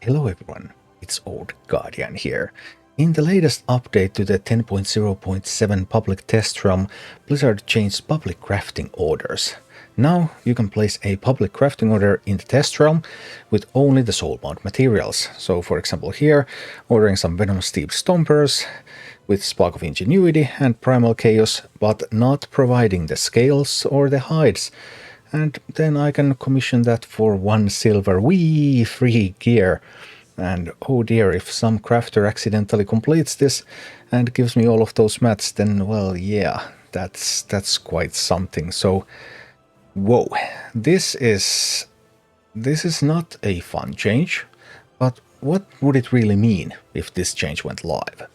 Hello everyone, it's Old Guardian here. In the latest update to the 10.0.7 public test realm, Blizzard changed public crafting orders. Now you can place a public crafting order in the test realm with only the soulbound materials. So for example here, ordering some Venom Steep Stompers with Spark of Ingenuity and Primal Chaos, but not providing the scales or the hides. And then I can commission that for 1 silver, wee, free gear. And oh dear, if some crafter accidentally completes this and gives me all of those mats, then well, yeah, that's quite something. So, whoa, this is not a fun change, but what would it really mean if this change went live?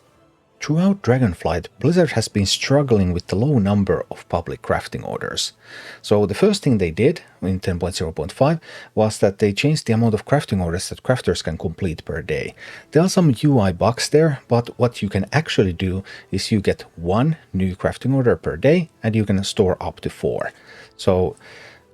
Throughout Dragonflight, Blizzard has been struggling with the low number of public crafting orders. So the first thing they did in 10.0.5 was that they changed the amount of crafting orders that crafters can complete per day. There are some UI bugs there, but what you can actually do is you get 1 new crafting order per day and you can store up to 4. So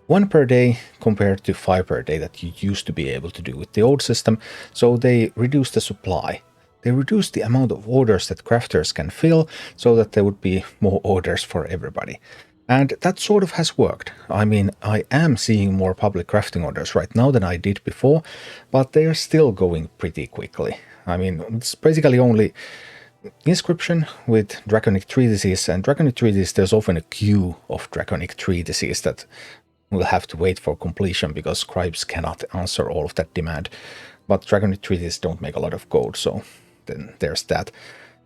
1 per day compared to 5 per day that you used to be able to do with the old system, so they reduced the supply. They reduced the amount of orders that crafters can fill so that there would be more orders for everybody. And that sort of has worked. I mean, I am seeing more public crafting orders right now than I did before, but they are still going pretty quickly. I mean, it's basically only inscription with Draconic Treatises, and Draconic Treatises, there's often a queue of Draconic Treatises that will have to wait for completion because scribes cannot answer all of that demand. But Draconic Treatises don't make a lot of gold, so then there's that.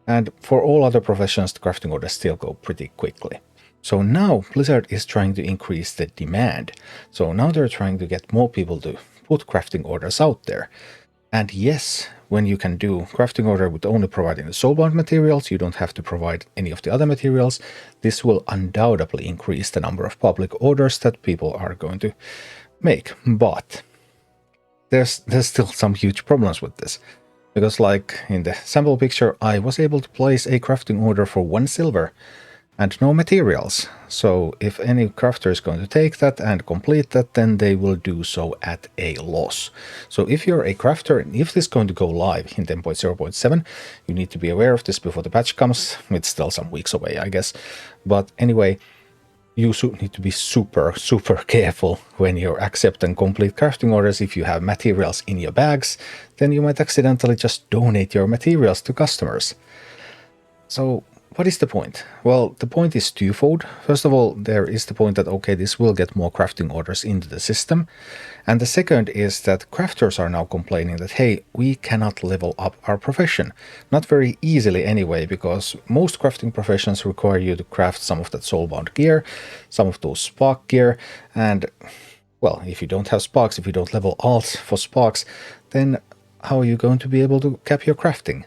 And for all other professions, the crafting orders still go pretty quickly. So now Blizzard is trying to increase the demand. So now they're trying to get more people to put crafting orders out there. And yes, when you can do crafting order with only providing the soulbound materials, you don't have to provide any of the other materials. This will undoubtedly increase the number of public orders that people are going to make. But there's still some huge problems with this. Because like in the sample picture, I was able to place a crafting order for 1 silver and no materials. So if any crafter is going to take that and complete that, then they will do so at a loss. So if you're a crafter and if this is going to go live in 10.0.7, you need to be aware of this before the patch comes. It's still some weeks away, I guess. But anyway, you need to be super careful when you accept and complete crafting orders. If you have materials in your bags, then you might accidentally just donate your materials to customers. So what is the point? Well, the point is twofold. First of all, there is the point that, okay, this will get more crafting orders into the system. And the second is that crafters are now complaining that, hey, we cannot level up our profession. Not very easily anyway, because most crafting professions require you to craft some of that soulbound gear, some of those spark gear, and, well, if you don't have sparks, if you don't level alts for sparks, then how are you going to be able to cap your crafting?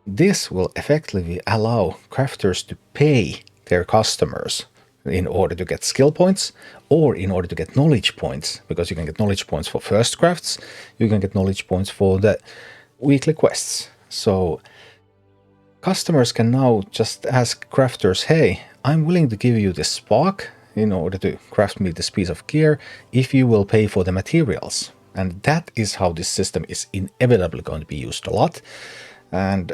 This will effectively allow crafters to pay their customers in order to get skill points or in order to get knowledge points, because you can get knowledge points for first crafts, you can get knowledge points for the weekly quests. So customers can now just ask crafters, hey, I'm willing to give you this spark in order to craft me this piece of gear if you will pay for the materials. And that is how this system is inevitably going to be used a lot. And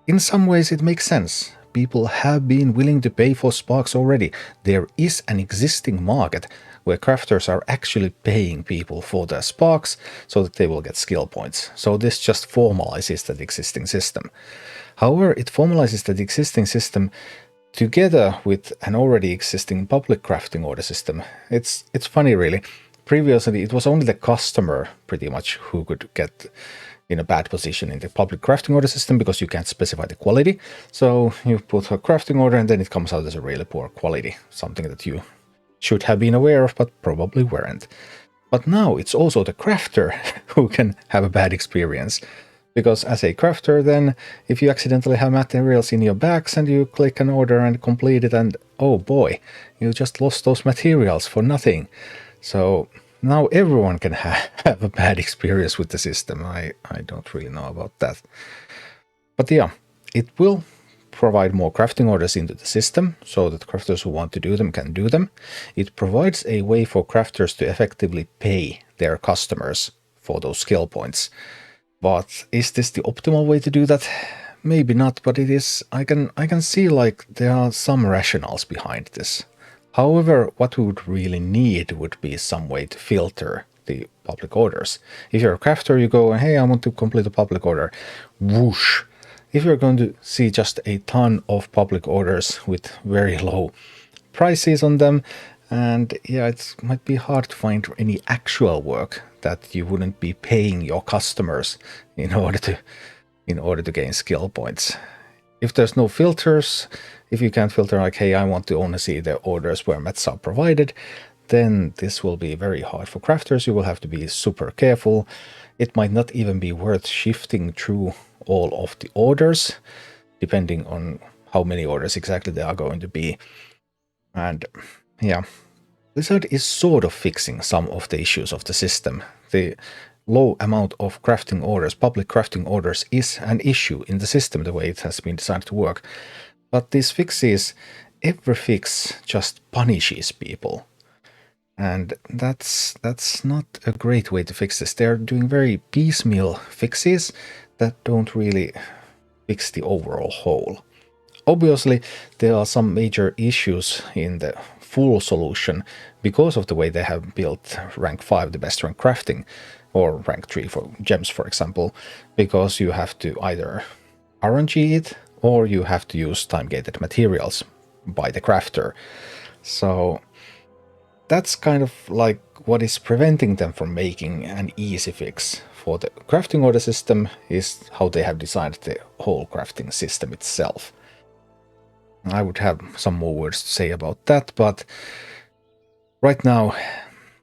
in some ways it makes sense. People have been willing to pay for sparks already. There is an existing market where crafters are actually paying people for their sparks so that they will get skill points. So this just formalizes that existing system. However, it formalizes that existing system together with an already existing public crafting order system. It's funny really. Previously, it was only the customer pretty much who could get in a bad position in the public crafting order system because you can't specify the quality. So you put a crafting order and then it comes out as a really poor quality, something that you should have been aware of but probably weren't. But now it's also the crafter who can have a bad experience. Because as a crafter, then if you accidentally have materials in your bags and you click an order and complete it and oh boy, you just lost those materials for nothing. So now everyone can have a bad experience with the system. I don't really know about that. But yeah, it will provide more crafting orders into the system so that crafters who want to do them can do them. It provides a way for crafters to effectively pay their customers for those skill points. But is this the optimal way to do that? Maybe not, but it is. I can see like there are some rationales behind this. However, what we would really need would be some way to filter the public orders. If you're a crafter, you go, hey, I want to complete a public order. Whoosh. If you're going to see just a ton of public orders with very low prices on them, and yeah, it might be hard to find any actual work that you wouldn't be paying your customers in order to gain skill points. If there's no filters, if you can't filter like, hey, I want to only see the orders where mets are provided, then this will be very hard for crafters. You will have to be super careful. It might not even be worth shifting through all of the orders, depending on how many orders exactly there are going to be. And yeah, Blizzard is sort of fixing some of the issues of the system. The low amount of crafting orders, public crafting orders, is an issue in the system, the way it has been designed to work. But these fixes, every fix just punishes people. And that's not a great way to fix this. They're doing very piecemeal fixes that don't really fix the overall whole. Obviously, there are some major issues in the full solution because of the way they have built rank 5, the best rank crafting, or rank 3 for gems, for example, because you have to either RNG it or you have to use time-gated materials by the crafter. So that's kind of like what is preventing them from making an easy fix for the crafting order system, is how they have designed the whole crafting system itself. I would have some more words to say about that, but right now,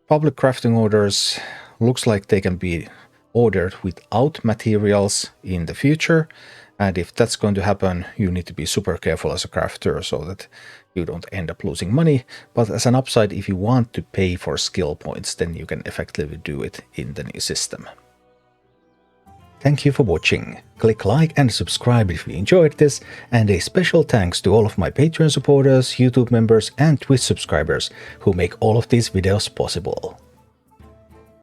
public crafting orders looks like they can be ordered without materials in the future, and if that's going to happen, you need to be super careful as a crafter so that you don't end up losing money. But as an upside, if you want to pay for skill points, then you can effectively do it in the new system. Thank you for watching. Click like and subscribe if you enjoyed this, and a special thanks to all of my Patreon supporters, YouTube members and Twitch subscribers who make all of these videos possible.